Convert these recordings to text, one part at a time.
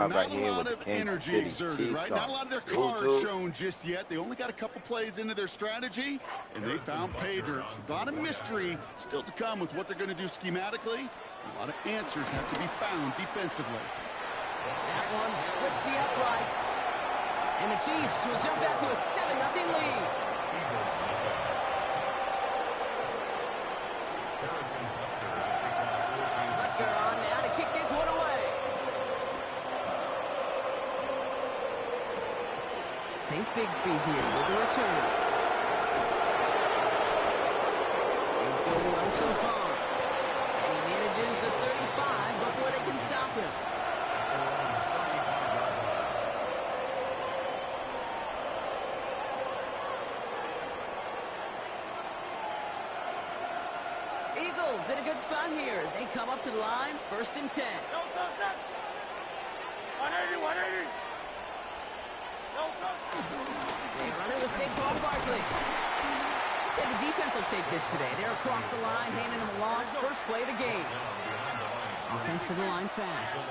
Not right a here lot with the of Kansas energy City exerted, Chiefs right? Not a lot of their cards shown just yet. They only got a couple plays into their strategy, and they found pay dirt. A lot of mystery still to come with what they're going to do schematically. A lot of answers have to be found defensively. That one splits the uprights. And the Chiefs will jump out to a 7-0 lead. Butker on now to kick this one away. Tank Bigsby here with the return. He's going well so far. And he manages the 35 before they can stop him. Eagles in a good spot here as they come up to the line, 1st and 10. 180. They run it with Saquon Barkley. I'd say the defense will take this today. They're across the line, handing them a loss. First play of the game. Offense to the line fast.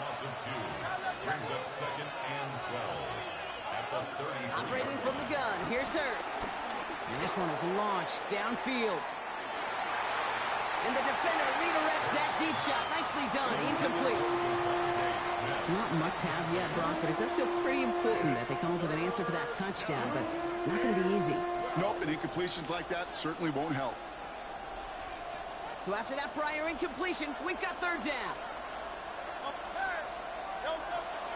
Brings up 2nd and 12 at the 30. Operating from the gun. Here's Hurts. And this one is launched downfield. And the defender redirects that deep shot. Nicely done. Incomplete. Not must-have yet, Brock, but it does feel pretty important that they come up with an answer for that touchdown, but not going to be easy. Nope, and incompletions like that certainly won't help. So after that prior incompletion, we've got 3rd down.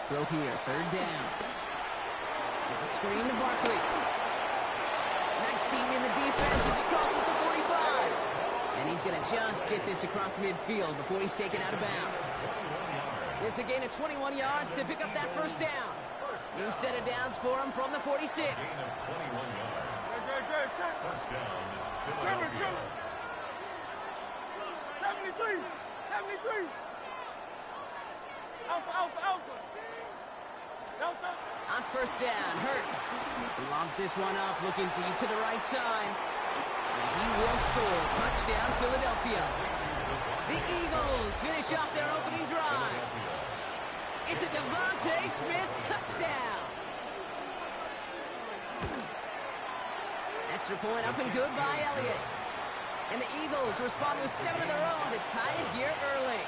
Throw here, 3rd down. It's a screen to Barkley. Nice seam in the defense as he crosses the 45. And he's going to just get this across midfield before he's taken out of bounds. It's a gain of 21 yards to pick up that 1st down. New set of downs for him from the 46. First down. 73. Alpha. On 1st down, Hurts lobs this one up, looking deep to the right side. And he will score. Touchdown, Philadelphia. The Eagles finish off their opening drive. It's a Devontae Smith touchdown. Extra point up and good by Elliott. And the Eagles respond with 7 of their own to tie it here early.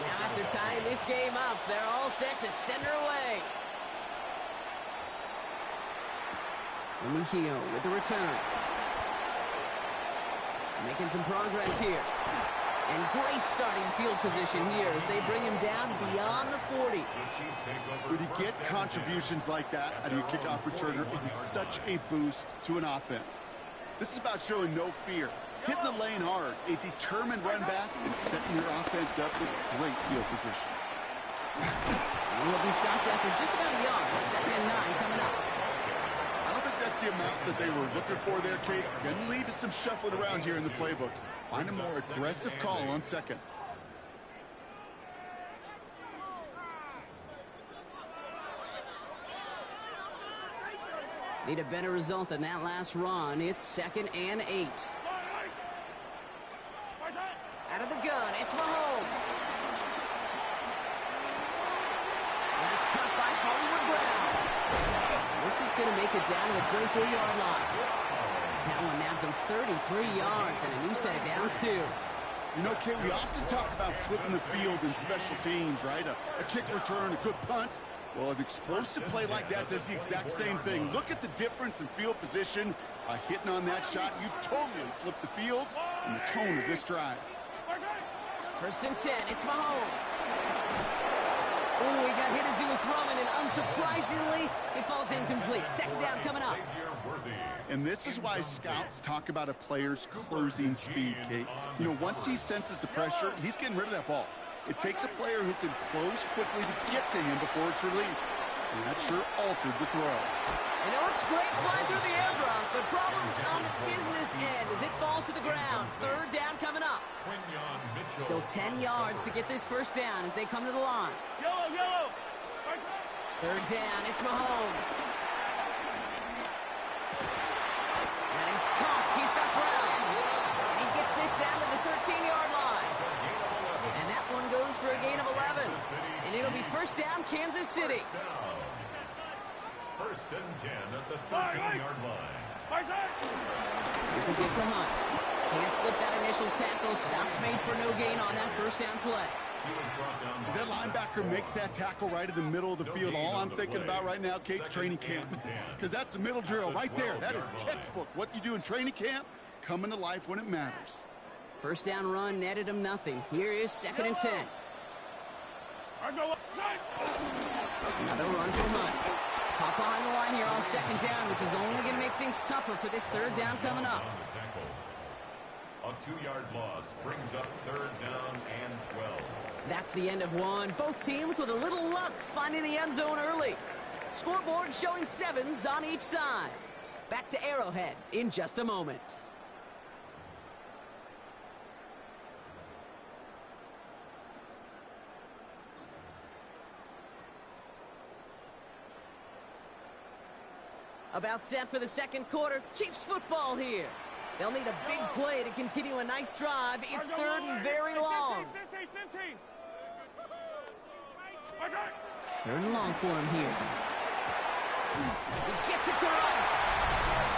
Now after tying this game up, they're all set to send her away. Remigio with the return. Making some progress here. And great starting field position here as they bring him down beyond the 40. When you get contributions like that out of your kickoff returner, it is such a boost to an offense. This is about showing no fear, hitting the lane hard, a determined run back, and setting your offense up with great field position. He'll be stopped after just about a yard. 2nd and 9 coming up. I don't think that's the amount that they were looking for there, Kate. Going to lead to some shuffling around here in the playbook. Find a more aggressive call on 2nd. Need a better result than that last run. It's 2nd and 8. Out of the gun, it's Mahomes. That's caught by Hollywood Brown. This is going to make it down to the 24-yard line. That one nabs him 33 yards and a new set of downs, too. You know, Kate, we often talk about flipping the field in special teams, right? A kick return, a good punt. Well, an explosive play like that does the exact same thing. Look at the difference in field position. By hitting on that shot, you've totally flipped the field and the tone of this drive. 1st and 10, it's Mahomes. Oh, he got hit as he was throwing, and unsurprisingly, it falls incomplete. 2nd down coming up. And this is why scouts talk about a player's closing speed, Kate. You know, once he senses the pressure, he's getting rid of that ball. It takes a player who can close quickly to get to him before it's released. And that sure altered the throw. And it looks great flying through the air, Brock, but problems on the business end as it falls to the ground. 3rd down coming up. Still 10 yards to get this 1st down as they come to the line. Yellow. 3rd down, it's Mahomes. And he's caught. He's got Brown. And he gets this down to the 13-yard line. And that that one goes for a gain of 11. And it'll be first down, Kansas City. First and 10 at the 13-yard line. Here's a give to Hunt. Can't slip that initial tackle. Stops made for no gain on that first down play. As that linebacker makes that tackle right in the middle of the field, all I'm thinking about right now, Kate's training camp. Because that's a middle drill right there. That is textbook. What you do in training camp, coming to life when it matters. First down run netted him nothing. Here is 2nd and 10. Another run from Hunt. Caught behind the line here on 2nd down, which is only going to make things tougher for this 3rd down coming up. A 2-yard loss brings up 3rd down and 12. That's the end of one. Both teams with a little luck finding the end zone early. Scoreboard showing 7s on each side. Back to Arrowhead in just a moment. About set for the 2nd quarter. Chiefs football here. They'll need a big play to continue a nice drive. It's 3rd and very long. 15. 3rd and long for him here. He gets it to Rice.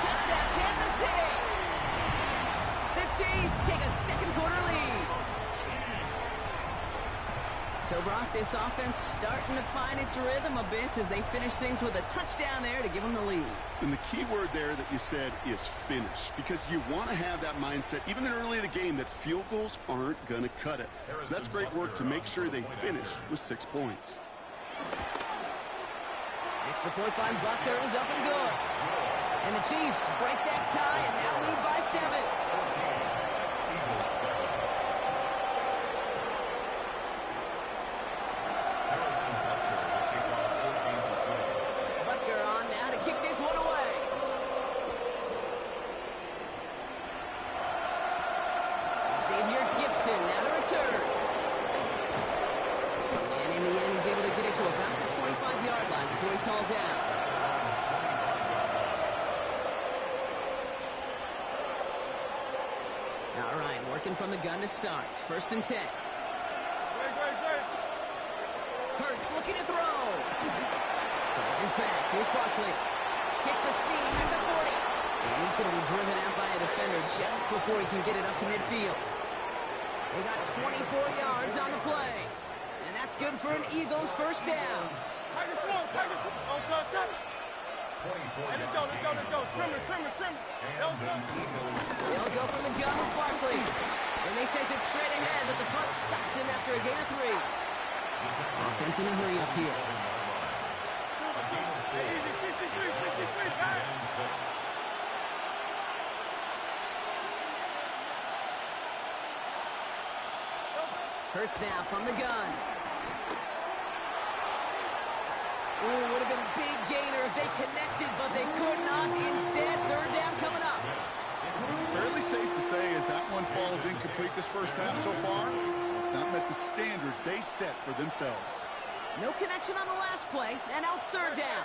Touchdown, Kansas City. The Chiefs take a 2nd quarter lead. So, Brock, this offense starting to find its rhythm a bit as they finish things with a touchdown there to give them the lead. And the key word there that you said is finish, because you want to have that mindset, even early in the game, that field goals aren't going to cut it. So that's great work to make sure they finish with 6 points. Extra point by Butker is up and good. And the Chiefs break that tie and now lead by 7. From the gun to start. 1st and 10. Hurts looking to throw. Finds his back. Here's Barkley. Hits a seam at the 40. And he's going to be driven out by a defender just before he can get it up to midfield. They got 24 yards on the play. And that's good for an Eagles first down. Let's go. Trim it. They'll go from the gun with Barkley. And they send it straight ahead, but the front stops him after a gain of 3. Offense in a hurry up here. Hurts now from the gun. Ooh, would have been a big gainer if they connected, but they could not. Instead, 3rd down coming up. Fairly safe to say as that one falls incomplete this first half so far, it's not met the standard they set for themselves. No connection on the last play, and now it's 3rd down.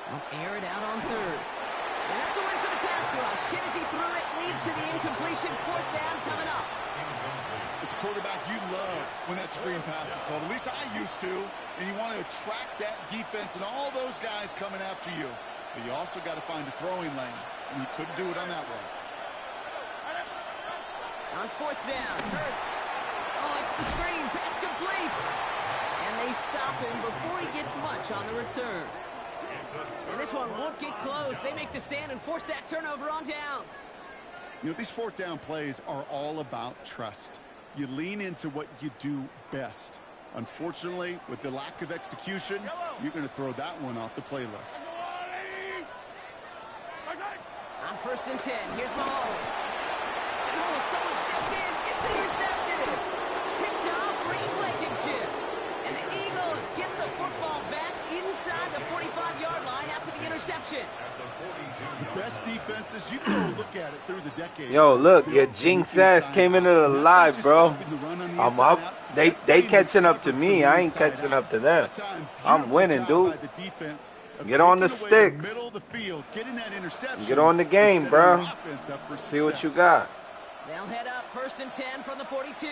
They'll air it out on 3rd. And that's a win for the pass rush. Hit as he threw it, leads to the incompletion. 4th down coming up. As a quarterback, you love when that screen pass is called. At least I used to. And you want to attract that defense and all those guys coming after you. But you also got to find a throwing lane. And he couldn't do it on that one. On 4th down, Hurts. Oh, it's the screen. Pass complete. And they stop him before he gets much on the return. And this one won't get close. They make the stand and force that turnover on downs. You know, these 4th down plays are all about trust. You lean into what you do best. Unfortunately, with the lack of execution, you're going to throw that one off the playlist. On 1st and 10, here's Mahomes. And oh, someone stepped in. It's intercepted. Picked off Reed Blankenship. And the Eagles get the football back inside the 45-yard line after the interception. The best defenses, you can go look at it through the decades. Yo, look, your Jinx ass came into the live, bro. I'm up. They catching up to me. I ain't catching up to them. I'm winning, dude. Get on the sticks. Get on the game, bro. See what you got. They'll head up 1st and 10 from the 42.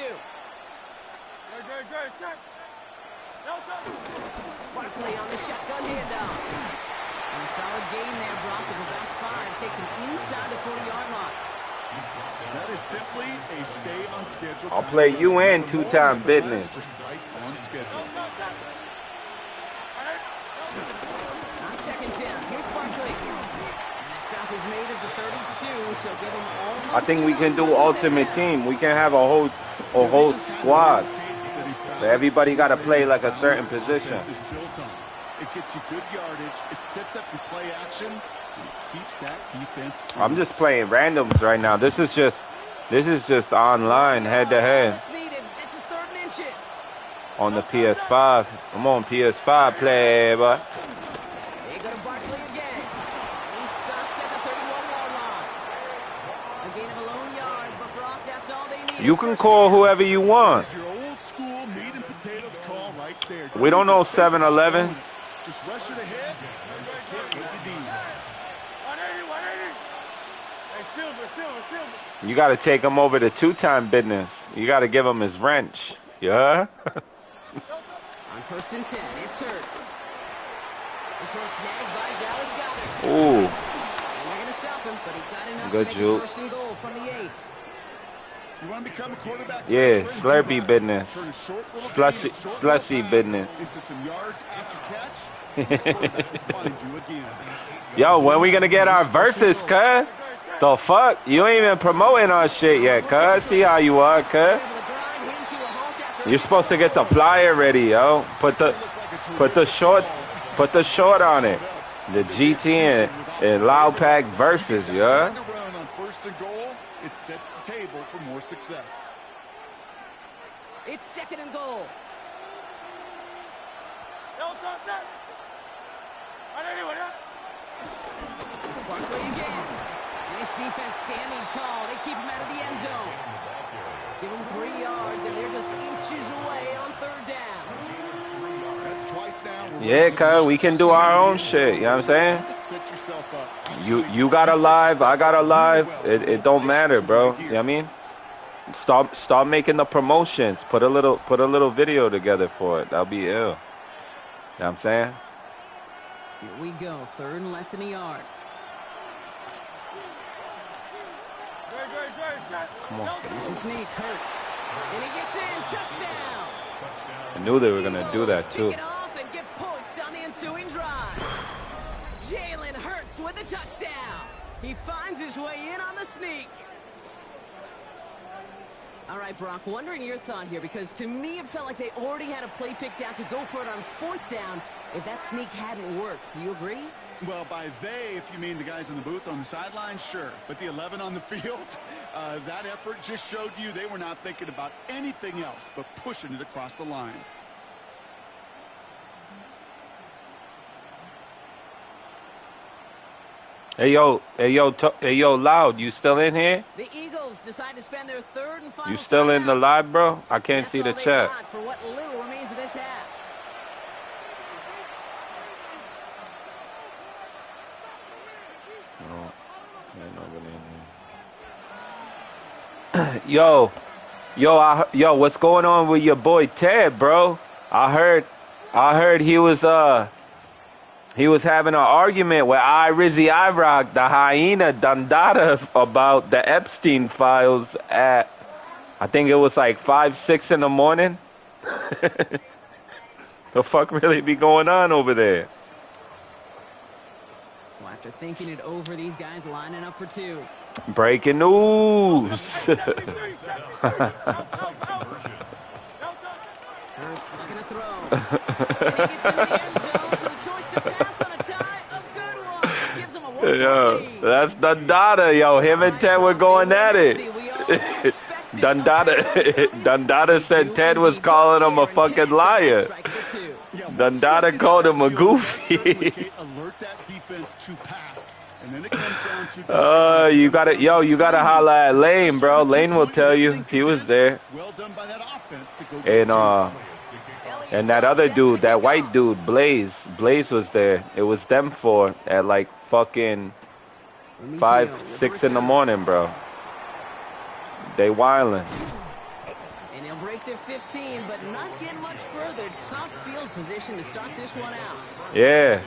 Good, good, check. Barkley on the shotgun handoff. And a solid gain there, Brock, of about 5. Takes him inside the 40-yard line. That is simply a stay on schedule. I'll play you in two-time business. Right on schedule. On second down, here's Barkley. And the stop is made at the 32, so give him almost I think we can do 2 ultimate downs. team. We can have a whole squad. So everybody got to play like a certain position. It gets you good yardage. It sets up your play action. It keeps that defense. I'm just playing randoms right now. This is just online head to head That's needed. This is 3rd and inches. on the PS5. I'm on PS5 play, but They go to Barkley again. And he's stopped at the 31-yard line. A gain of a lone yard, but Brock, that's all they need. you can call whoever you want. Your old school meat and potatoes call right there. We don't know 7-Eleven. Just rush it ahead. Can't get the D. 180, 180. Hey, silver. You got to take him over to two-time business. You got to give him his wrench. Yeah? On 1st and 10, it's Hurts. This one snagged by Dallas Goedert. Ooh. And they're going to stop him, but he got enough Good to make juke. it 1st and goal from the 8. You want to become a quarterback? Yeah, Slurpee business. Turn a short little Slushy- gain, short slushy little pass business. Into some yards after catch. The quarterback will find you again. Yo, when we going to get our verses, cuz? The fuck? You ain't even promoting our shit yet, cuz. See how you are, cuz. Able to grind him to a halt after You're supposed to get the flyer ready, yo. Put the short on it. The GT and Loud Pack versus, yeah. To run on 1st and goal, it sets the table for more success. It's 2nd and goal. It's Barkley again. And his defense standing tall. They keep him out of the end zone. Give him 3 yards, and they're just inches away on 3rd down. That's twice now. Yeah, cuz we can do our own shit, you know what I'm saying? Just set yourself up. You got a live, I got a live. It don't matter, bro. You know what I mean? Start making the promotions. Put a little video together for it. That'll be ill. You know what I'm saying? Here we go. 3rd and less than a yard. Come on. It's a sneak. Hurts. And he gets in. Touchdown. I knew they were gonna do that too. Pick it off and get points on the ensuing drive. Jalen Hurts with a touchdown. He finds his way in on the sneak. All right, Brock, wondering your thought here, because to me it felt like they already had a play picked out to go for it on 4th down if that sneak hadn't worked. Do you agree? Well, by they, if you mean the guys in the booth on the sideline, sure. But the 11 on the field, that effort just showed you they were not thinking about anything else but pushing it across the line. Hey yo, Loud, you still in here? The Eagles decide to spend their 3rd and final You still in the timeout. live, bro? I can't That's see the all they chat. got for what little remains of this half. No, ain't nobody in here. Yo, what's going on with your boy Ted, bro? I heard he was having an argument with Rizzy Irock, the hyena Dundada, about the Epstein files at, I think it was like 5, 6 in the morning. The fuck really be going on over there? So after thinking it over, these guys lining up for 2. Breaking news. Hurts looking to throw. And he gets into the end zone, so the choice to pass on a tie, a good one. Gives him a 1-point Yo, lead. that's Dundada, yo. Him and Ted were going at it. Dundada said Ted was calling him a fucking liar. Dundada called him a goofy. Alert that defense to pass. And then it comes down to you gotta holla at Lane, bro. Lane will tell you he was there. Well done by that offense to go And that other dude, that white dude, Blaze was there. It was them 4 at like fucking 5, 6 in the morning, bro. They wildin'. And They'll break their 15, but not get much further. Tough field position to start this one out. Yeah.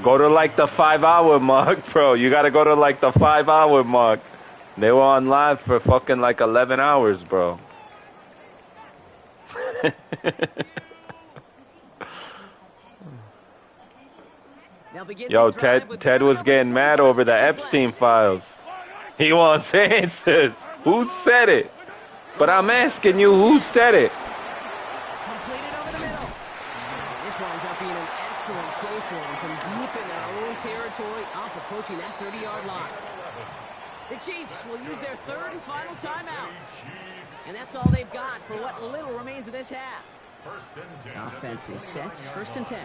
Go to like the 5-hour mark, bro. You got to go to like the 5-hour mark. They were on live for fucking like 11 hours, bro. Yo, Ted was getting mad over the Epstein files. He wants answers. Who said it? But I'm asking you, who said it? Completed over the middle. This winds up being an excellent play for them from deep in their own territory, up approaching that 30-yard line. The Chiefs will use their third and final timeout. And that's all they've got for what little remains of this half. Offense is set. 1st and 10.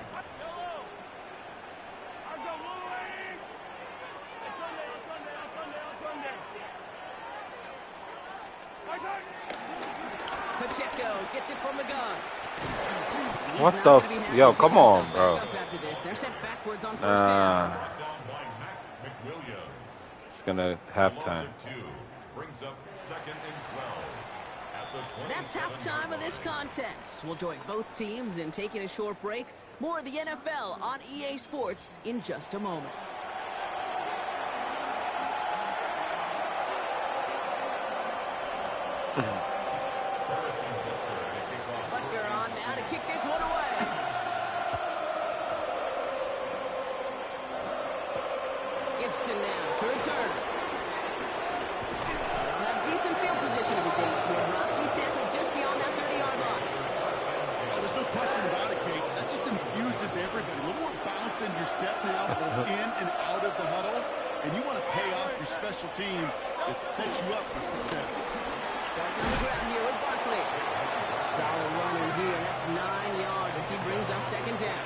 Pacheco gets it from the gun. What the? Yo, come on, bro. They're sent backwards on 1st down. It's gonna halftime. Brings up 2nd and 12. That's halftime of this contest. We'll join both teams in taking a short break. More of the NFL on EA Sports in just a moment. Butker on now to kick this one away. Gibson now to return. They'll have decent field position to begin with here. He's tackled just beyond that 30-yard line. Oh, there's no question about it, Kate. That just infuses everybody. A little more bounce in your step now, both in and out of the huddle. And you want to pay off your special teams. It sets you up for success. Starting on the ground here with Barkley. Solid running here. That's 9 yards as he brings up 2nd down.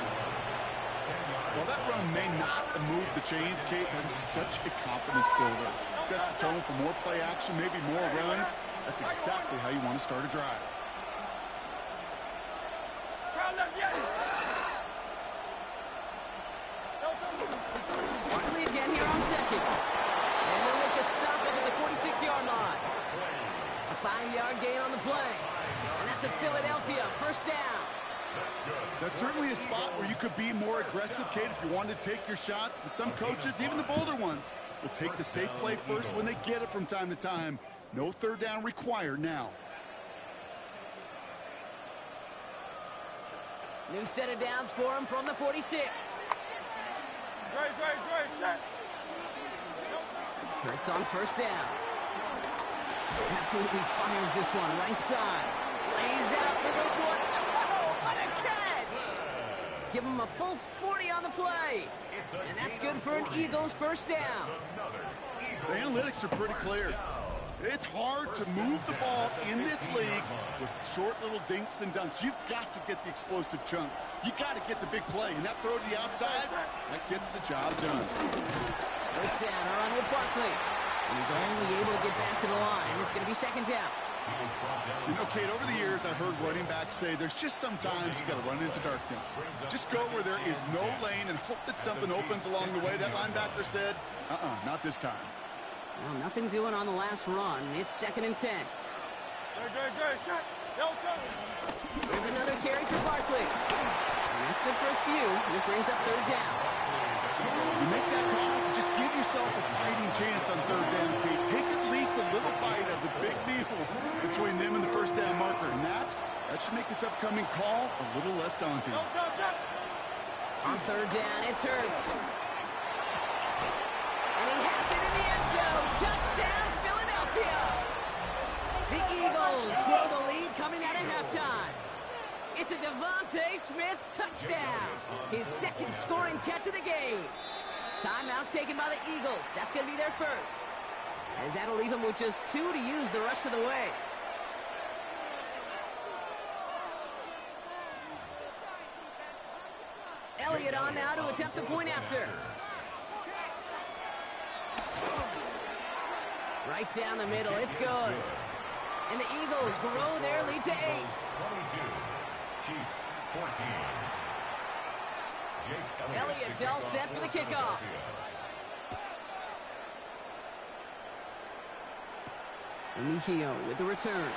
Well, that run may not move the chains, Kate. That is such a confidence builder. Sets the tone for more play action, maybe more runs. That's exactly how you want to start a drive. Barkley again here on 2nd. And they'll make a stop up at the 46-yard line. A 5-yard gain on the play. And that's a Philadelphia 1st down. That's certainly a spot where you could be more aggressive, Kate, if you wanted to take your shots. And some coaches, even the bolder ones, will take the safe play first when they get it from time to time. No 3rd down required now. New set of downs for him from the 46. Hurts on 1st down. Absolutely fires this one right side. Lays out for this one. Oh, what a catch! Give him a full 40 on the play. And that's good for an Eagles 1st down. The analytics are pretty clear. It's hard to move the ball in this league with short little dinks and dunks. You've got to get the explosive chunk. You got to get the big play. And that throw to the outside, that gets the job done. 1st down, a run with Barkley. And he's only able to get back to the line. It's going to be 2nd down. You know, Kate, over the years, I've heard running backs say there's just sometimes you got to run into darkness. Just go where there is no lane and hope that something opens along the way. That linebacker said, not this time. Well, nothing doing on the last run. It's 2nd and 10. There's another carry for Barkley. And that's good for a few. And it brings up 3rd down. You make that call to just give yourself a fighting chance on 3rd down, Kate. Take at least a little bite of the big meal between them and the 1st down marker. And that should make this upcoming call a little less daunting. On 3rd down, it's Hurts. And he has it in the end zone. Touchdown, Philadelphia. The Eagles grow the lead coming out of halftime. It's a Devontae Smith touchdown. His 2nd scoring catch of the game. Timeout taken by the Eagles. That's going to be their 1st. As that'll leave them with just 2 to use the rest of the way. Elliott on now to attempt the point after. Right down the middle, it's good. And the Eagles grow their lead to 8. 22, Chiefs 14. Elliott's all set for the kickoff. Mejio with the return.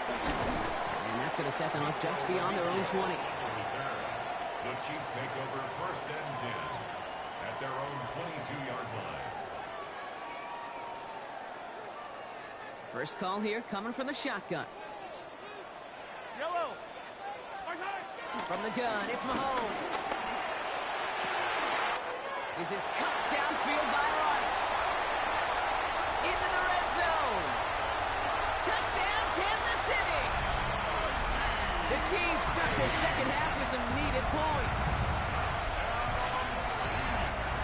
And that's going to set them up just beyond their own 20. The Chiefs take over 1st and 10 at their own 22-yard line. First call here coming from the shotgun. Yellow. From the gun, it's Mahomes. This is cut downfield by Rice. Into the red zone. Touchdown, Kansas City. The Chiefs start the second half with some needed points.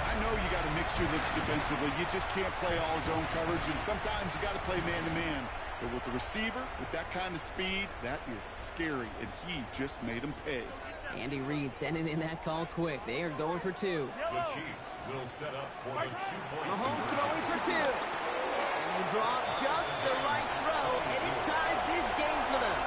I know you got to mix your looks defensively. You just can't play all zone coverage, and sometimes you got to play man-to-man. But with the receiver, with that kind of speed, that is scary, and he just made him pay. Andy Reid sending in that call quick. They are going for two. The Chiefs will set up for the 2-point. Mahomes throwing for two. And they draw just the right throw, and it ties this game for them.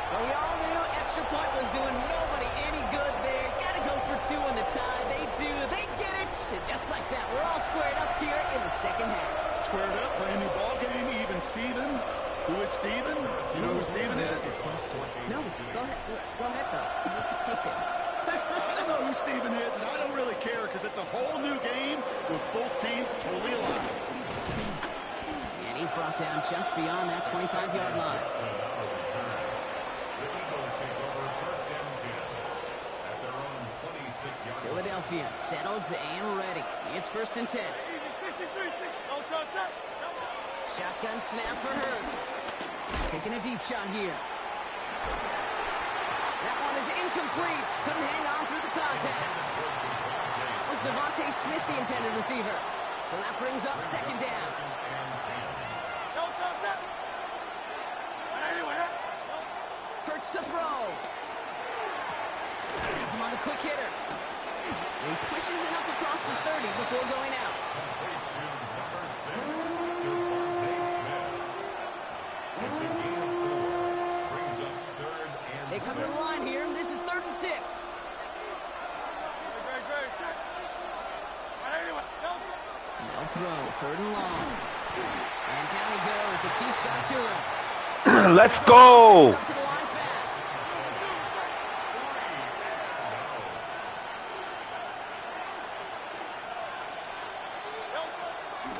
But we all knew extra point was doing nobody any good there. Got to go for two in the tie. They do. They get it. And just like that, we're all squared up here in the second half. Squared up, brand new ball game, even Steven. Who is Steven? You know who Steven is? No, go ahead. Go ahead, though. Take it. I don't know who Steven is, and I don't really care because it's a whole new game with both teams totally alive. And he's brought down just beyond that 25-yard line. The Eagles take over 1st and 10 at their own 26-yard line. Philadelphia settled and ready. It's 1st and 10. Shotgun snap for Hurts. Taking a deep shot here. That one is incomplete. Couldn't hang on through the contact. That was Devontae Smith, the intended receiver. So that brings up 2nd down. Hurts to throw. Has him on the quick hitter. He pushes it up across the 30 before going out. It's a gain of 4. Brings up 3rd and They come to the line here. This is 3rd and 6. No throw. 3rd and long. And down he goes. The Chiefs got to him. Let's go. Up to the line fast.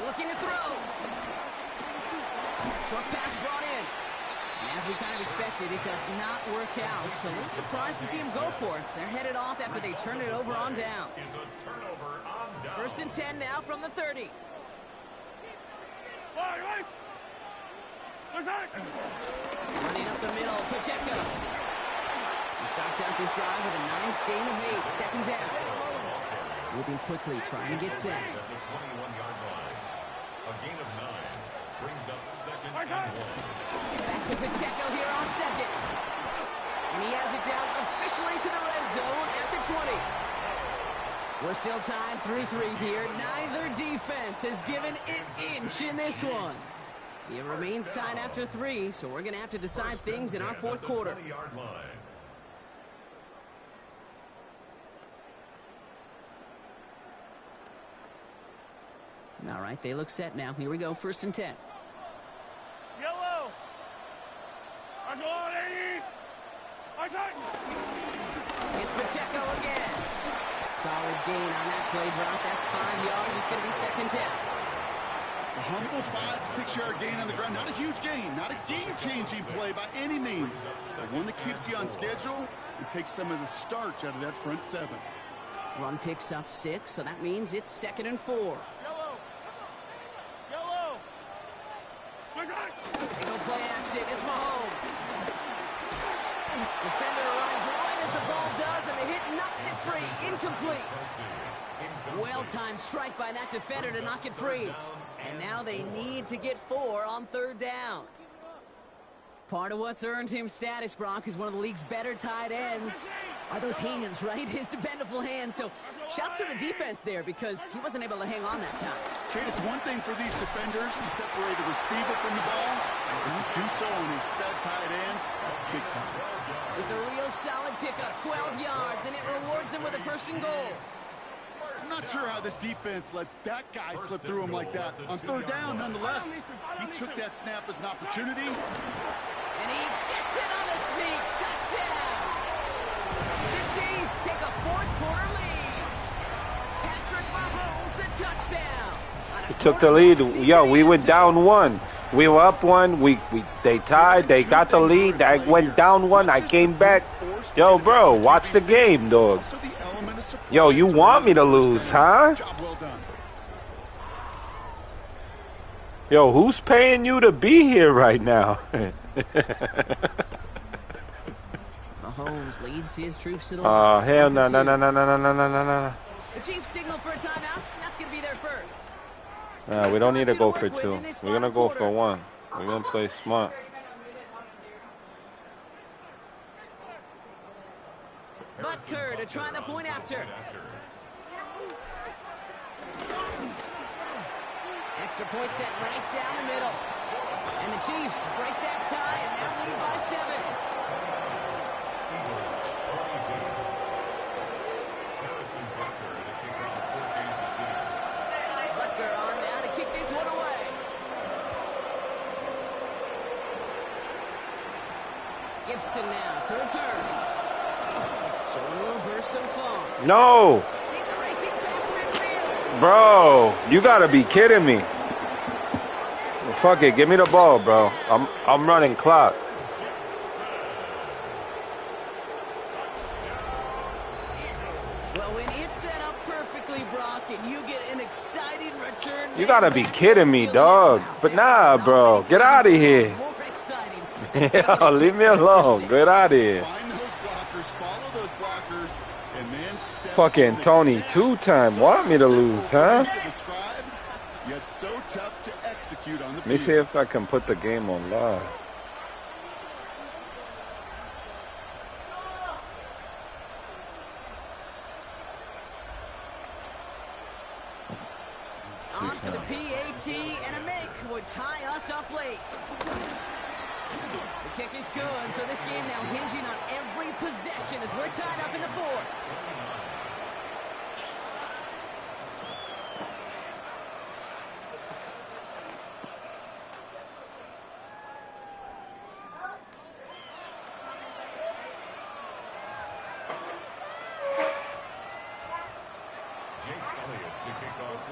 Looking to throw. Short pass brought in. And as we kind of expected, it does not work out. So a little surprised to see him go for it. They're headed off after they turn it over on downs. is a turnover on down. 1st and 10 now from the 30. Running up the middle, Pacheco. He starts out this drive with a nice gain of 8. 2nd down. Moving quickly, trying to get set. At the 21-yard line. A gain of 9 brings up 2nd and 1. Back to Pacheco here on 2nd. And he has it down officially to the red zone at the 20. We're still tied 3-3 here. Neither defense has given an inch in this one. It remains tied after 3, so we're going to have to decide things in our 4th quarter. 20-yard line. All right, they look set now. Here we go, 1st and 10. Yellow. I'm going, 80. It's Pacheco again. Solid gain on that play drop. That's 5 yards. It's going to be 2nd down. A humble 5 to 6 yard gain on the ground. Not a huge gain, not a game-changing play by any means. But one that keeps you on schedule and takes some of the starch out of that front 7. Run picks up 6, so that means it's 2nd and 4. Yellow. Yellow. They go play action. It's Mahomes. Defender arrives right as the ball does, and the hit knocks it free. Incomplete. Well-timed strike by that defender to knock it free. And now they need to get 4 on 3rd down. Part of what's earned him status, Brock, is one of the league's better tight ends. Are those hands, right? His dependable hands. So shouts to the defense there because he wasn't able to hang on that time. Kate, it's one thing for these defenders to separate a receiver from the ball, but to do so on a stud tight end, that's big time. It's a real solid pickup, 12 yards, and it rewards him with a 1st and goal. I'm not sure how this defense let that guy slip through him like that. On 3rd down, nonetheless, he took that snap as an opportunity. And And he gets it on a sneak. Touchdown! The Chiefs take a fourth-quarter lead. Patrick Mahomes, the touchdown. We took the lead. Yo, we went down 1. We were up 1. They tied. They got the lead. I went down 1. I came back. Yo, bro, watch the game, dog. Yo, you want me to lose, huh? Yo, who's paying you to be here right now? Mahomes leads his troops to the Oh, line. hell no. The Chiefs signal for a timeout. That's going to be their first. Nah, we don't need to go for 2. We're going to go for 1. We're going to play smart. Butker to try the point after. Extra point set right down the middle. And the Chiefs break that tie and now lead by 7. Butker on now to kick this one away. Gibson now to return. Showing a little burst so far. No! He's racing past midfield. Bro, you got to be kidding me. Fuck it, give me the ball, bro. I'm running clock. Well, when it's set up perfectly, Brock, and you get an exciting return. You got to be kidding me, dog. But nah, bro. Get out of here. More exciting. Yo, leave me alone. Get out of here. Find those blockers, follow those blockers, and then step Fucking on the Tony, gas. 2-time. So Want me to lose, huh? simple to describe, yet so tough to execute on the Let me see field. if I can put the game on live. On for the PAT, and a make would tie us up late. The kick is good, so this game now hinging on every possession as we're tied up in the 4th.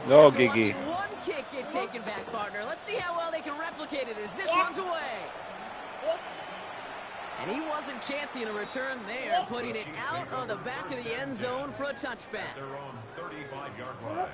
No, After Gigi. watching one kick get taken back, partner. Let's see how well they can replicate it as this one's away. And he wasn't chancing a return there, putting it out of the back of the end zone for a touchback. Their own 35-yard line.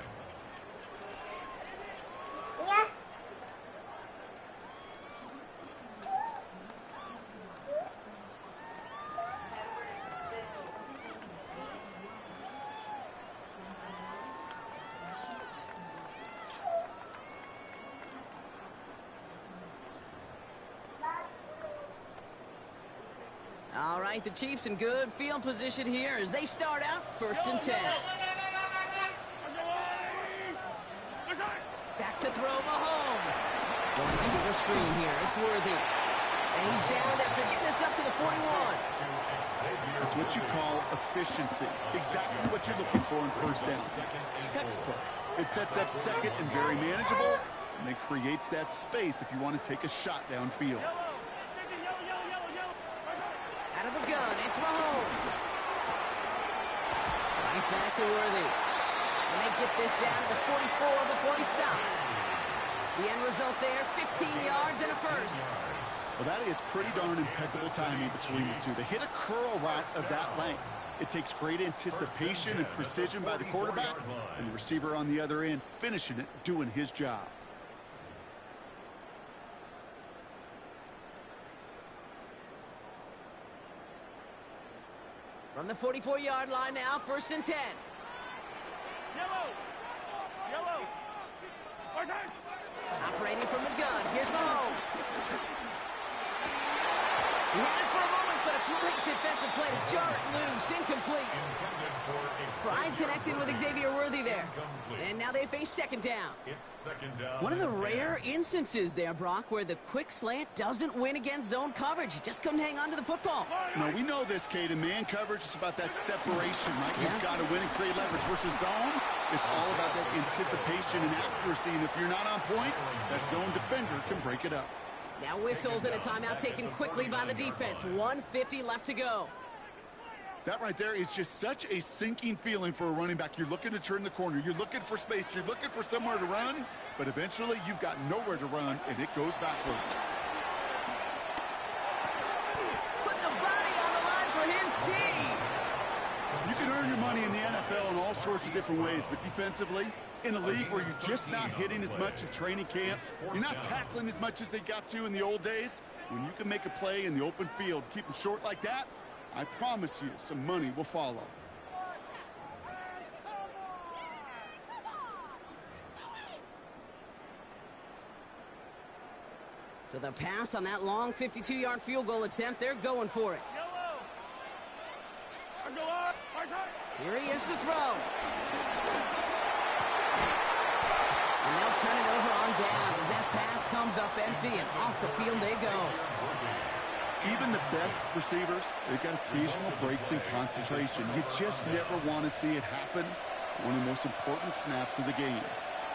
All right, the Chiefs in good field position here as they start out 1st and 10. Back to throw Mahomes. One receiver screen here. It's Worthy. And he's down after getting this up to the 41. That's what you call efficiency. Exactly what you're looking for in 1st down. Textbook. It sets up 2nd and very manageable, and it creates that space if you want to take a shot downfield. Out of the gun, it's Mahomes. Right back to Worthy. And they get this down to the 44 before he stopped. The end result there, 15 yards and a 1st. Well, that is pretty darn impeccable timing between the two. To hit a curl route of that length, it takes great anticipation and precision by the quarterback, and the receiver on the other end finishing it, doing his job. From the 44-yard line now, 1st and 10. Yellow. Operating from the gun, here's Mahomes. He had it for a moment, but a great defensive play to jar it loose, incomplete. Pride connecting with Xavier Worthy there. And now they face 2nd down. It's 2nd down. One of the rare instances there, Brock, where the quick slant doesn't win against zone coverage. You just couldn't hang on to the football. No, we know this, Kate. In man coverage, it's about that separation, right? You've got to win and create leverage versus zone. It's all about that anticipation and accuracy, and if you're not on point, that zone defender can break it up. Now whistles and a timeout taken quickly by the defense. 1:50 left to go. That right there is just such a sinking feeling for a running back. You're looking to turn the corner. You're looking for space. You're looking for somewhere to run. But eventually, you've got nowhere to run, and it goes backwards. Put the body on the line for his team. You can earn your money in the NFL in all sorts of different ways, but defensively, in a league where you're just not hitting as much in training camps, you're not tackling as much as they got to in the old days, when you can make a play in the open field, keep them short like that, I promise you some money will follow. So the pass on that long 52-yard field goal attempt, they're going for it. Here he is to throw. And they'll turn it over on downs as that pass comes up empty and off the field they go. Even the best receivers, they've got occasional breaks in concentration. You just never want to see it happen. One of the most important snaps of the game.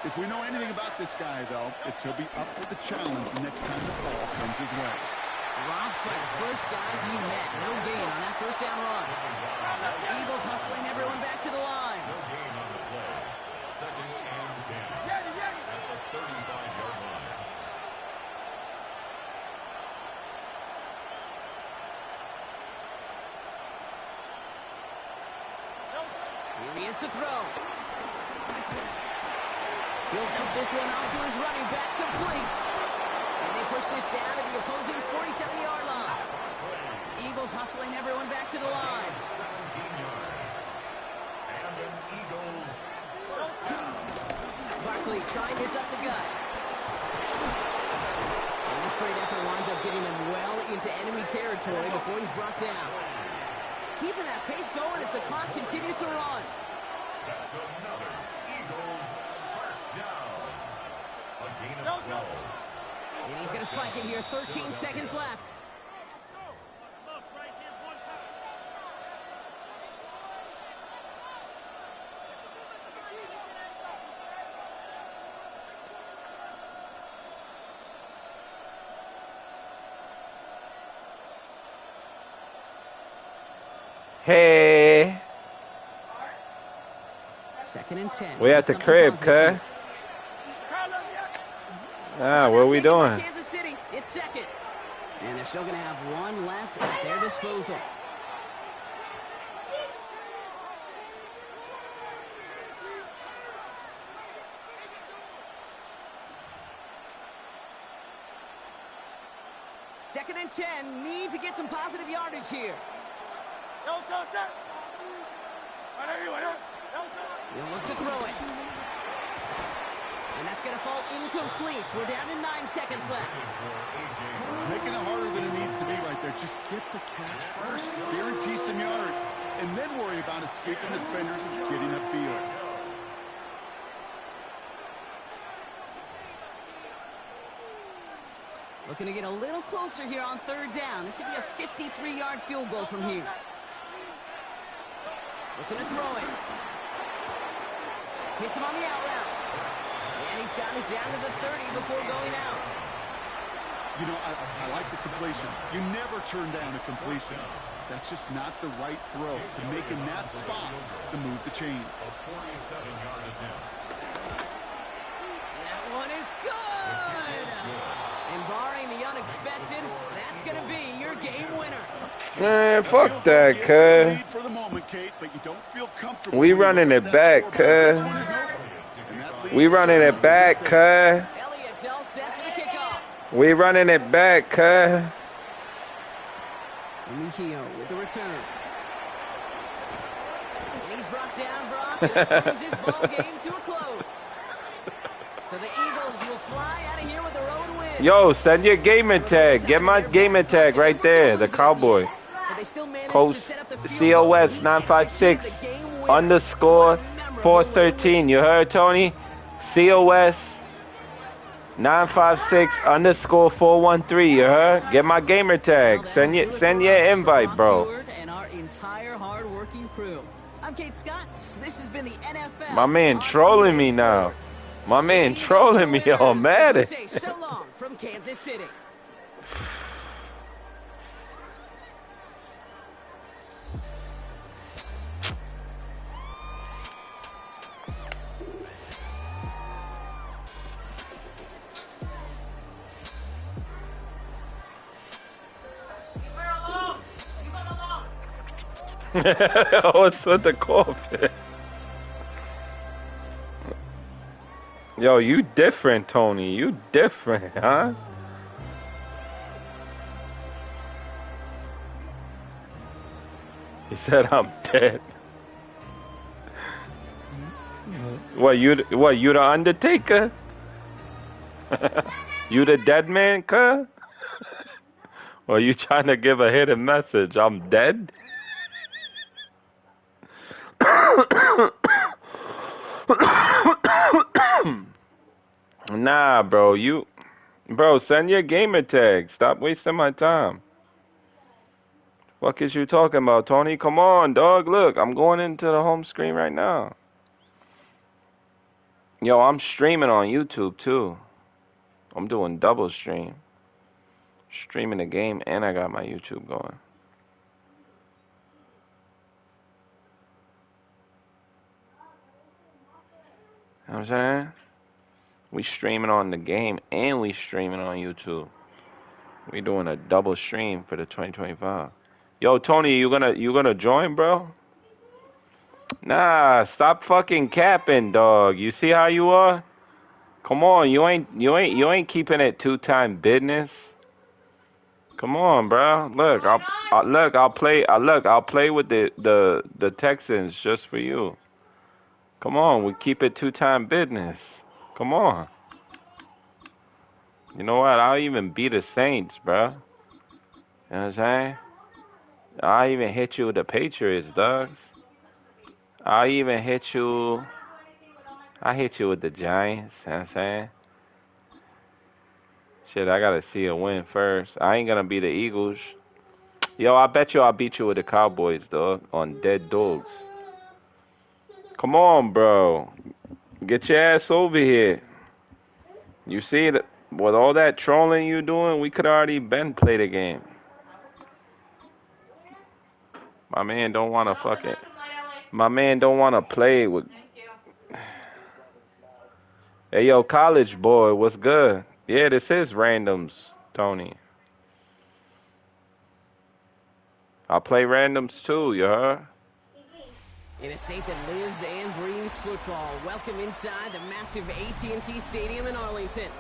If we know anything about this guy, though, it's he'll be up for the challenge the next time the ball comes his way. Drops by the first guy he met. No gain on that first down run. Eagles hustling everyone back to the line. No gain on the play. 2nd and 10. At the 35-yard line. Here he is to throw. He'll dump this one out to his running back, complete. And they push this down to the opposing 47-yard line. Eagles hustling everyone back to the line. 17 yards. And an Eagles first down. Barkley trying this up the gut. And this great effort winds up getting him well into enemy territory before he's brought down. Keeping that pace going as the clock continues to run. That's another Eagles first down. A gain of 12. And he's going to spike it here. 13 seconds left. Hey. 2nd and 10. We at the crib, cuz. Ah, what are we doing? Kansas City, it's 2nd. And they're still going to have one left at their disposal. Second and 10. Need to get some positive yardage here. He'll look to throw it. And that's going to fall incomplete. We're down to 9 seconds left. Making it harder than it needs to be right there. Just get the catch first. Guarantee some yards. And then worry about escaping the defenders and getting upfield. Looking to get a little closer here on 3rd down. This would be a 53-yard field goal from here. Looking to throw it. Hits him on the out route. And he's got it down to the 30 before going out. You know, I like the completion. You never turn down a completion. That's just not the right throw to make in that spot to move the chains. A 47-yard attempt. That one is good. And barring the unexpected, that's going to be your game winner. Man, fuck that, cuz. We running it back, cuz. We running it back, cuz. Elliott's all set for the kickoff. We running it back, cuz. Mejio with the return. And he's brought down, Brock, and that brings this ball game to a close. So the Eagles will fly out of here with their own win. Yo, send your gamer tag. Get my gamer tag right there, the Cowboy. Coach COS 956 _ 413. You heard, Tony? COS 956 _ 413. You heard? Get my gamer tag. Send your invite, bro. And our entire hard-working crew. I'm Kate Scott. This has been the NFL. My man trolling me now. My man trolling me on Madden. So long from Kansas City. What's with the coffee? Yo, you different, Tony. You different, huh? He said I'm dead. What you the Undertaker? You the dead man, cuh? Or you trying to give a hidden message? I'm dead? Nah, bro. Bro, send your gamer tag. Stop wasting my time. What is you talking about, Tony? Come on, dog. Look, I'm going into the home screen right now. Yo, I'm streaming on YouTube, too. I'm doing double stream. Streaming the game, and I got my YouTube going. You know what I'm saying? We streaming on the game, and we streaming on YouTube. We doing a double stream for the 2025. Yo, Tony, you gonna join, bro? Nah, stop fucking capping, dog. You see how you are? Come on, you ain't keeping it two-time business. Come on, bro. Look, I'll play with the Texans just for you. Come on, we keep it two-time business. Come on. You know what? I'll even beat the Saints, bro. You know what I'm saying? I'll even hit you with the Patriots, dogs. I hit you with the Giants, you know what I'm saying? Shit, I gotta see a win first. I ain't gonna be the Eagles. Yo, I bet you I'll beat you with the Cowboys, dog, on dead dogs. Come on, bro. Get your ass over here. You see that with all that trolling you doing, we could already been play the game. My man don't wanna play with. Hey, yo, college boy, what's good? Yeah, this is randoms, Tony. I'll play randoms too, you heard? In a state that lives and breathes football, welcome inside the massive AT&T Stadium in Arlington.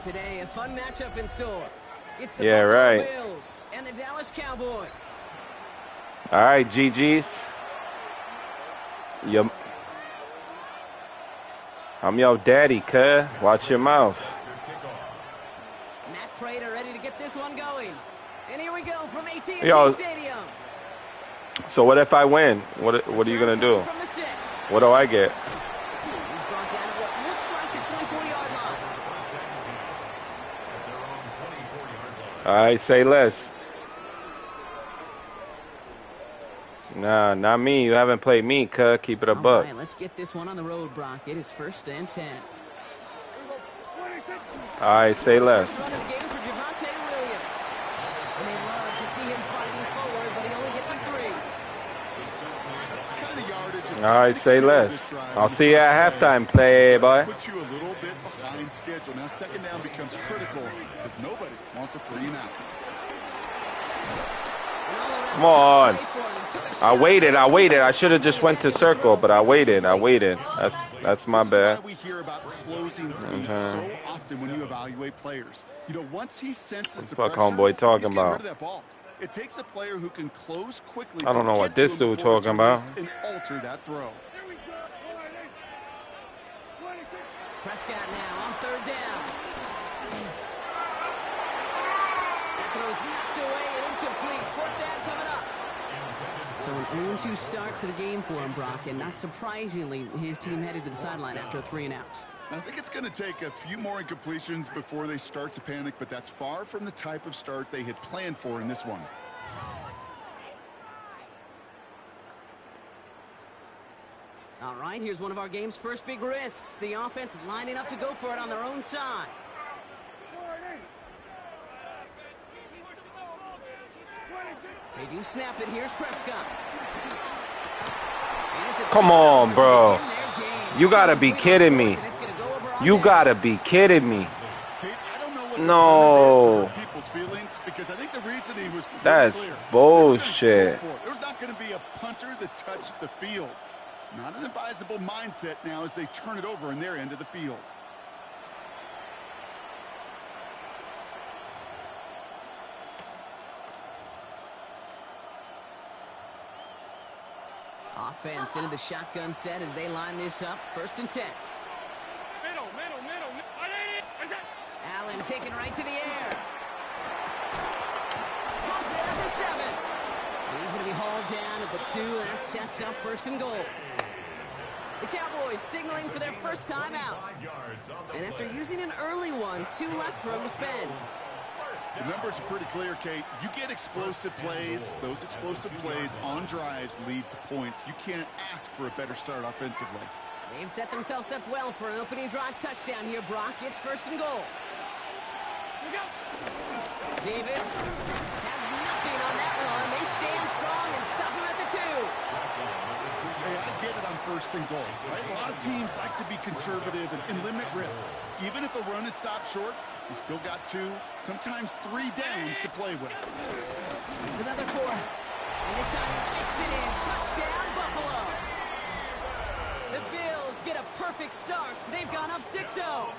Today, a fun matchup in store. It's the Buffalo Bills and the Dallas Cowboys. All right, GG's. I'm your daddy, cuz. Watch your mouth. Matt Prater ready to get this one going. And here we go from AT&T Stadium. So what if I win? What are you going to do? What do I get? He's brought down at what looks like the 24-yard line. All right, say less. Nah, not me. You haven't played me, cuz. Keep it a buck. All right, let's get this one on the road, Brock. It is 1st and 10. All right, say less. All right, say less. I'll see you at halftime, playboy. Put you a little bit behind schedule. Now second down becomes critical because nobody wants a 3-and-out. Come on. I waited. I should have just went to circle, but I waited. That's my bad. We hear about closing speed so often when you evaluate players. You know, once he senses the pressure, homeboy talking he's getting rid about. of that ball. It takes a player who can close quickly. I don't know what this dude talking about. And alter that throw. Prescott now on 3rd down. That throw's knocked away and incomplete. 4th down coming up. So an 0-2 start to the game for him, Brock, and not surprisingly, his team headed to the sideline after a 3-and-out. I think it's going to take a few more incompletions before they start to panic, but that's far from the type of start they had planned for in this one. All right, here's one of our game's first big risks. The offense lining up to go for it on their own side. They do snap it. Here's Prescott. Come on, bro. You gotta be kidding me. You gotta be kidding me. No. Because I think the reason he was That's clear. bullshit. There's not going to be a punter that touched the field. Not an advisable mindset now as they turn it over in their end of the field. Offense into the shotgun set as they line this up. 1st and 10. Middle. Allen taken right to the air. Has it at the 7. And he's going to be hauled down at the 2. That sets up 1st and goal. The Cowboys signaling for their first time out. And after using an early one, 2 left for him to spend. The numbers are pretty clear, Kate. You get explosive plays. Those explosive plays on drives lead to points. You can't ask for a better start offensively. They've set themselves up well for an opening drive touchdown here, Brock. It's 1st and goal. Davis has nothing on that run. They stand strong and stop him at the 2. Hey, I get it on 1st and goal, right? A lot of teams like to be conservative and limit risk. Even if a run is stopped short, you still got 2, sometimes 3 downs to play with. There's another 4. And this time he kicks it in. Touchdown, Buffalo. The Bills get a perfect start. They've gone up 6-0.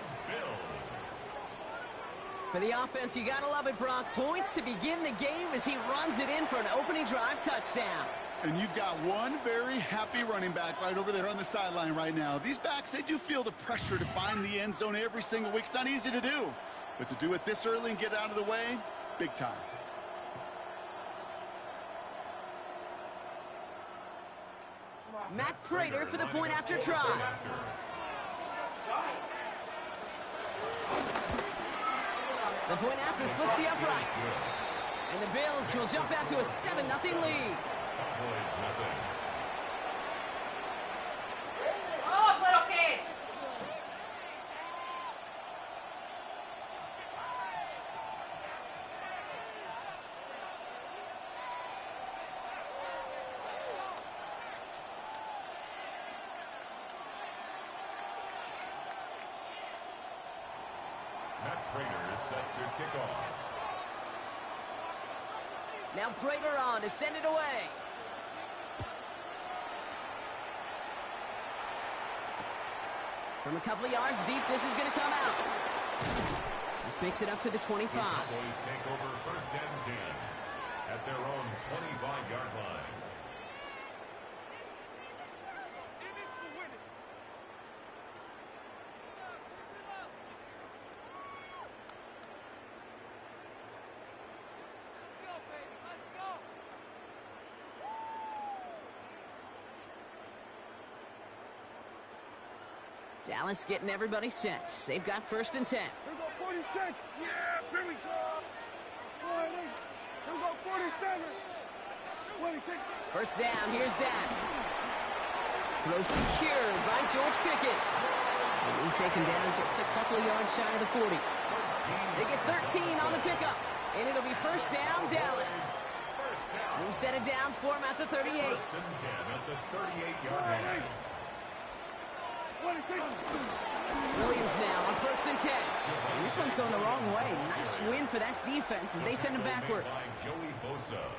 For the offense, you gotta love it, Brock. Points to begin the game as he runs it in for an opening drive touchdown. And you've got one very happy running back right over there on the sideline right now. These backs, they do feel the pressure to find the end zone every single week. It's not easy to do. But to do it this early and get out of the way, big time. Matt Prater for the point after try. The point after splits the upright. And the Bills will jump out to a 7-0 lead. Matt Prater is set to kick off. Now Prater on to send it away. From a couple of yards deep, this is going to come out. This makes it up to the 25. The Cowboys take over 1st and 10 at their own 25-yard line. Dallas getting everybody set. They've got 1st and 10. Here we go, 46. Yeah, here we go. 40. Here we go, 47. 26. 1st down, here's Dak. Throw secured by George Pickett. And he's taken down just a couple of yards shy of the 40. They get 13 on the pickup. And it'll be 1st down, Dallas. New set of downs for him at the 38. 1st and 10 at the 38-yard line. Williams now on 1st and 10. And this one's going the wrong way. Nice win for that defense as they send him backwards.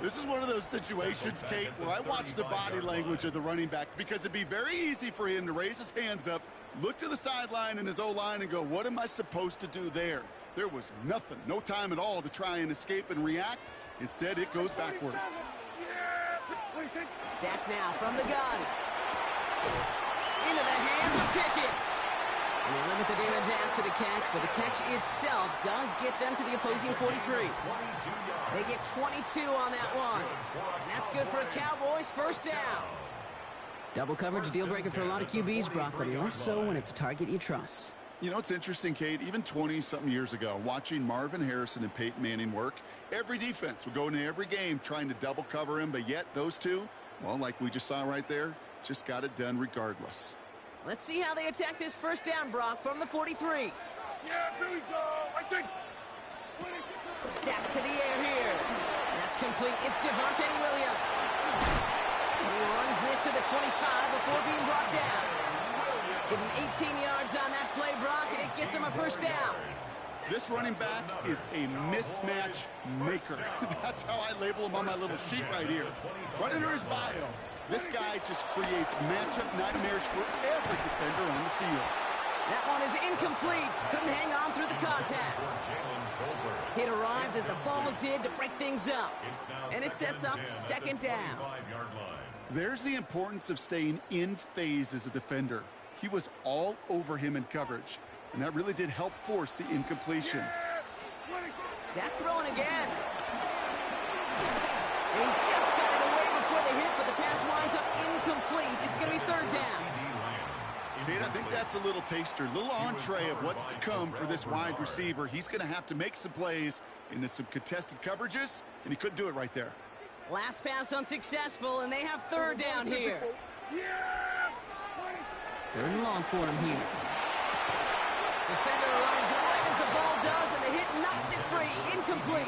This is one of those situations, Kate, where I watch the body language of the running back because it'd be very easy for him to raise his hands up, look to the sideline and his O-line and go, what am I supposed to do there? There was nothing, no time at all to try and escape and react. Instead, it goes backwards. Dak now from the gun. Into the hands of Pickett. And they limit the damage after the catch, but the catch itself does get them to the opposing 43. They get 22 on that one. And that's good for a Cowboys 1st down. Double coverage, deal breaker for a lot of QBs, Brock, but less so when it's a target you trust. You know, it's interesting, Kate, even 20-something years ago, watching Marvin Harrison and Peyton Manning work, every defense would go into every game trying to double cover him, but yet those two, well, like we just saw right there, just got it done regardless. Let's see how they attack this 1st down, Brock, from the 43. Yeah, here we go. I think. Dak to the air here. That's complete. It's Javonte Williams. And he runs this to the 25 before being brought down. Getting 18 yards on that play, Brock, and it gets him a first down. This running back is a mismatch maker. That's how I label him on my little sheet right here. Right under his bio, this guy just creates matchup nightmares for every defender on the field. That one is incomplete. Couldn't hang on through the contact. It arrived as the ball did to break things up. And it sets up second down. There's the importance of staying in phase as a defender. He was all over him in coverage, and that really did help force the incompletion. Dak throwing again. He just got it away before the hit, but the pass winds up incomplete. It's going to be third down. Kate, I think that's a little taster, a little entree of what's to come for this wide receiver. He's going to have to make some plays into some contested coverages, and he couldn't do it right there. Last pass unsuccessful, and they have third down here. Third and long for him here. Defender runs right as the ball does, and the hit knocks it free. Incomplete.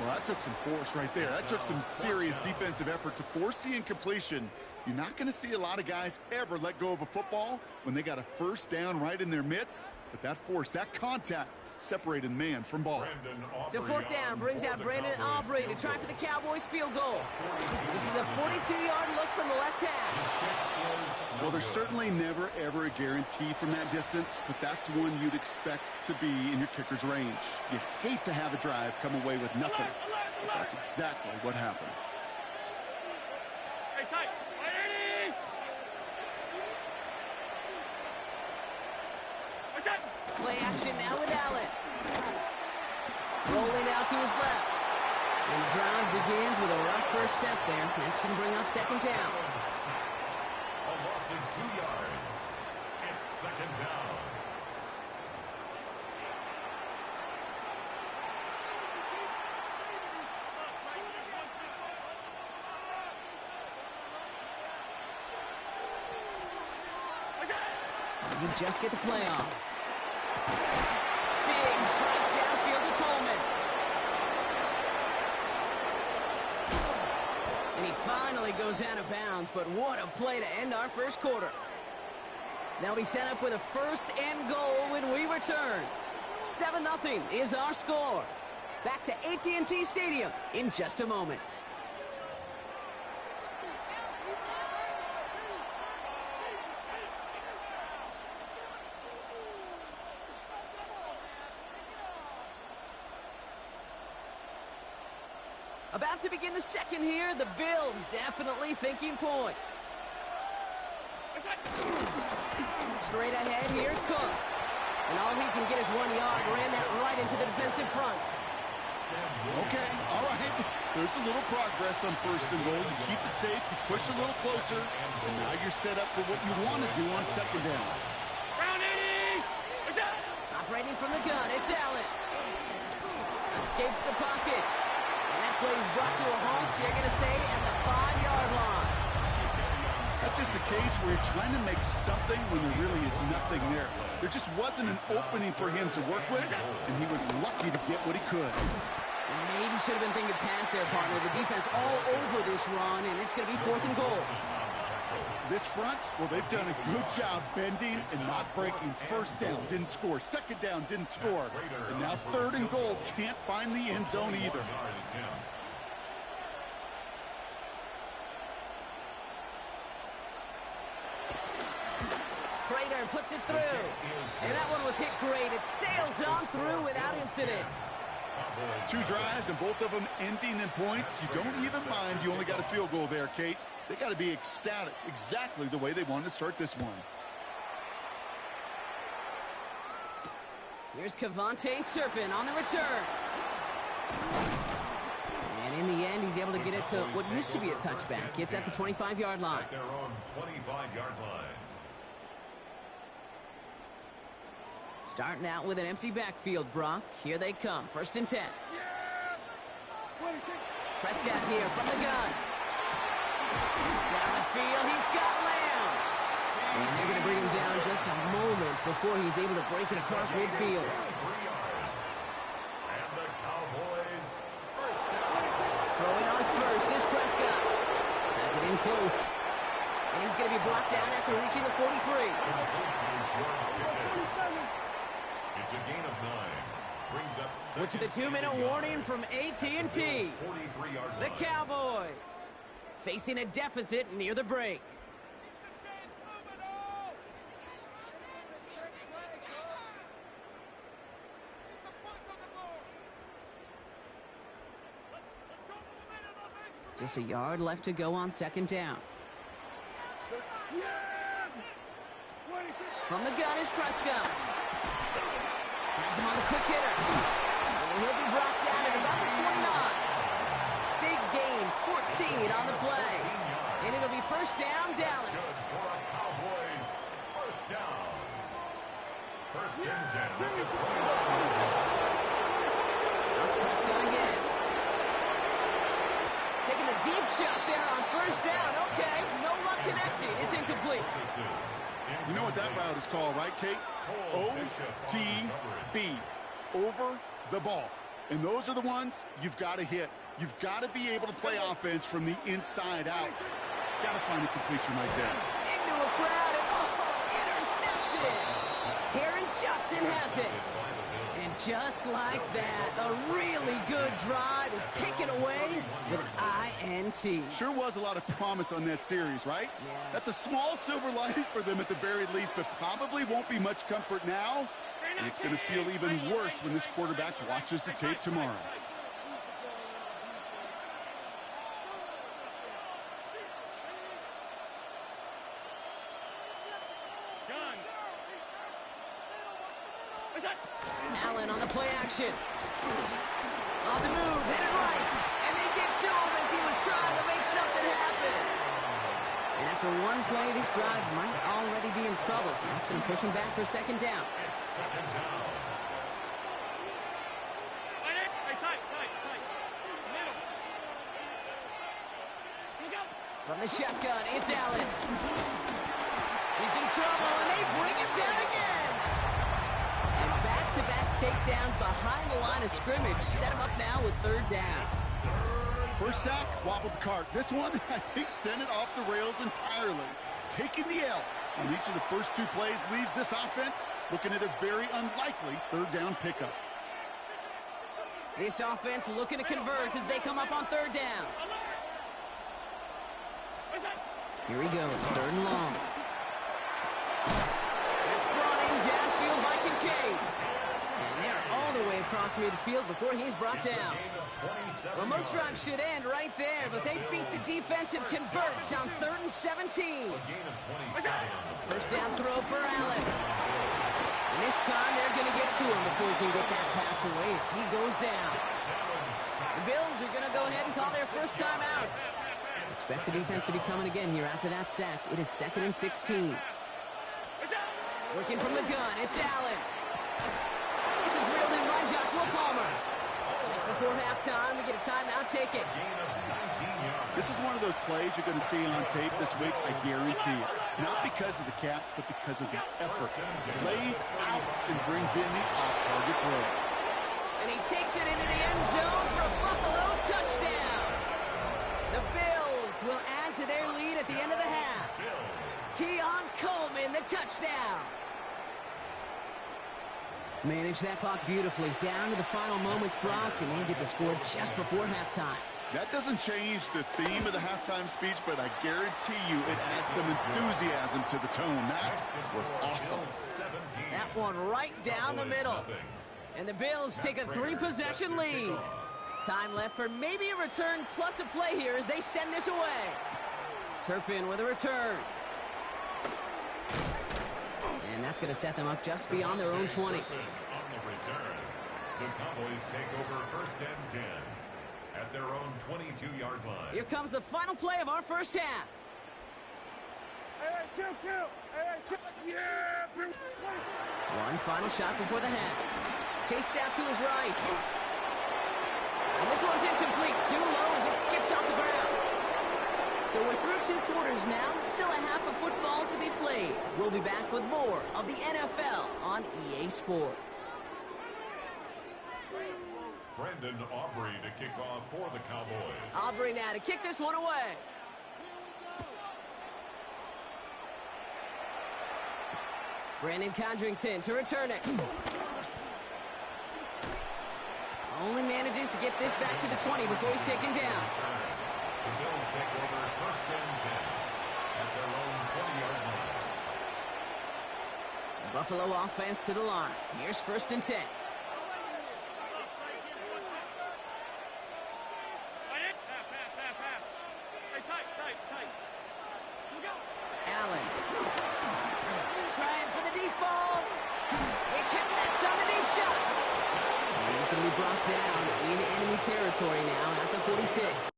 Well, that took some force right there. That took some serious defensive effort to force the incompletion. You're not going to see a lot of guys ever let go of a football when they got a first down right in their midst. But that force, that contact, separated man from ball. So fourth down brings out Brandon Aubrey to try for the Cowboys field goal. This is a 42-yard look from the left half. Well, there's certainly never, ever a guarantee from that distance, but that's one you'd expect to be in your kicker's range. You hate to have a drive come away with nothing, but that's exactly what happened. Hey, tight. Play action now with Allen. Rolling out to his left. And the drive begins with a rough first step there. That's going to bring up second down. A loss of 2 yards. It's second down. You just get the play off. Big strike downfield to Coleman. And he finally goes out of bounds, but what a play to end our first quarter. They'll be set up with a first and goal when we return. 7-0 is our score. Back to AT&T Stadium in just a moment. About to begin the second here. The Bills definitely thinking points. Straight ahead, here's Cook. And all he can get is 1 yard. Ran that right into the defensive front. Okay, all right. There's a little progress on first and goal. You keep it safe, you push a little closer, and now you're set up for what you want to do on second down. Round 80! Operating from the gun, it's Allen. Escapes the pocket. And that play is brought to a halt, you're going to say, at the 5-yard line. That's just a case where you're trying to make something when there really is nothing there. There just wasn't an opening for him to work with, and he was lucky to get what he could. And maybe should have been thinking past their partner. The defense all over this run, and it's going to be fourth and goal. This front, well, they've done a good job bending and not breaking. First down, didn't score. Second down, didn't score. And now third and goal, can't find the end zone either. Prater puts it through. And that one was hit great. It sails on through without incident. 2 drives and both of them ending in points. You don't even mind you only got a field goal there, Kate. They got to be ecstatic, exactly the way they wanted to start this one. Here's Kevontae Turpin on the return. And in the end, he's able to get it to what used to be a touchback. It's at the 25-yard line. At their own 25-yard line. Starting out with an empty backfield, Brock. Here they come. First and 10. Prescott here from the gun. Down the field, he's got Lamb. And they're going to bring him down just a moment before he's able to break it across midfield. 3 yards. And the Cowboys first down. close. And he's going to be brought down after reaching the 43. It's a gain of 9. Brings up Which is the 2-minute warning from AT&T. The Cowboys facing a deficit near the break. Just a yard left to go on second down. From the gun is Prescott. Has him on the quick hitter. And he'll be brought down at about the 29. Big gain, 14 on the play. And it'll be first down, Dallas. for a Cowboys first down. First and 10. That's Prescott again. Taking a deep shot there on first down. Okay, no luck connecting. It's incomplete. You know what that route is called, right, Kate? OTB, over the ball. And those are the ones you've got to hit. You've got to be able to play offense from the inside out. Got to find a completion right there. Into a crowd and intercepted. Taron Johnson has it. And just like that, a really good drive is taken away with an INT. Sure was a lot of promise on that series, right? Yeah. That's a small silver lining for them at the very least, but probably won't be much comfort now. And it's going to feel even worse when this quarterback watches the tape tomorrow. Allen on the play action. On the move, headed right. And they get to him as he was trying to make something happen. And after one play, this drive might already be in trouble. That's going to push him back for second down. Second down. From the shotgun, it's Allen. He's in trouble, and they bring him down again. And back-to-back takedowns behind the line of scrimmage set him up now with third down. First sack, wobbled the cart. This one, I think, sent it off the rails entirely. Taking the L on each of the first two plays leaves this offense looking at a very unlikely third down pickup. This offense looking to convert as they come up on third down. Here he goes, third and long. That's brought in downfield by Kincaid. And they're all the way across midfield before he's brought down. Well, most drives should end right there, but they beat the defense and converts on third and 17. First down throw for Allen. And this time they're going to get to him before he can get that pass away as he goes down. The Bills are going to go ahead and call their first time out. Expect the defense to be coming again here after that sack. It is second and 16. Working from the gun, it's Allen. This is reeled in by Joshua Palmer. Just before halftime, we get a timeout taken. This is one of those plays you're going to see on tape this week, I guarantee it. Not because of the Caps, but because of the effort. Plays out and brings in the off-target throw. And he takes it into the end zone for a Buffalo touchdown. The Bills will add to their lead at the end of the half. Keon Coleman, the touchdown. Managed that clock beautifully. Down to the final moments, Brock, and they get the score just before halftime. That doesn't change the theme of the halftime speech, but I guarantee you it adds some enthusiasm to the tone. That was awesome. That one right down the middle. And the Bills take a 3-possession lead. Time left for maybe a return plus a play here as they send this away. Turpin with a return. And that's going to set them up just beyond their own 20. On the return, the Cowboys take over first and 10 at their own 22-yard line. Here comes the final play of our first half. One final shot before the half. Chased out to his right. And this one's incomplete. Too low as it skips off the ground. So we're through 2 quarters now. Still a half of football to be played. We'll be back with more of the NFL on EA Sports. Brendan Aubrey to kick off for the Cowboys. Aubrey now to kick this one away. Brandon Condrington to return it. Only manages to get this back to the 20 before he's taken down. The Bills take over first and 10 at their own 20-yard line. The Buffalo offense to the line. Here's first and 10. Allen. Trying for the deep ball. He connects on the deep shot. And he's going to be brought down in enemy territory now at the 46.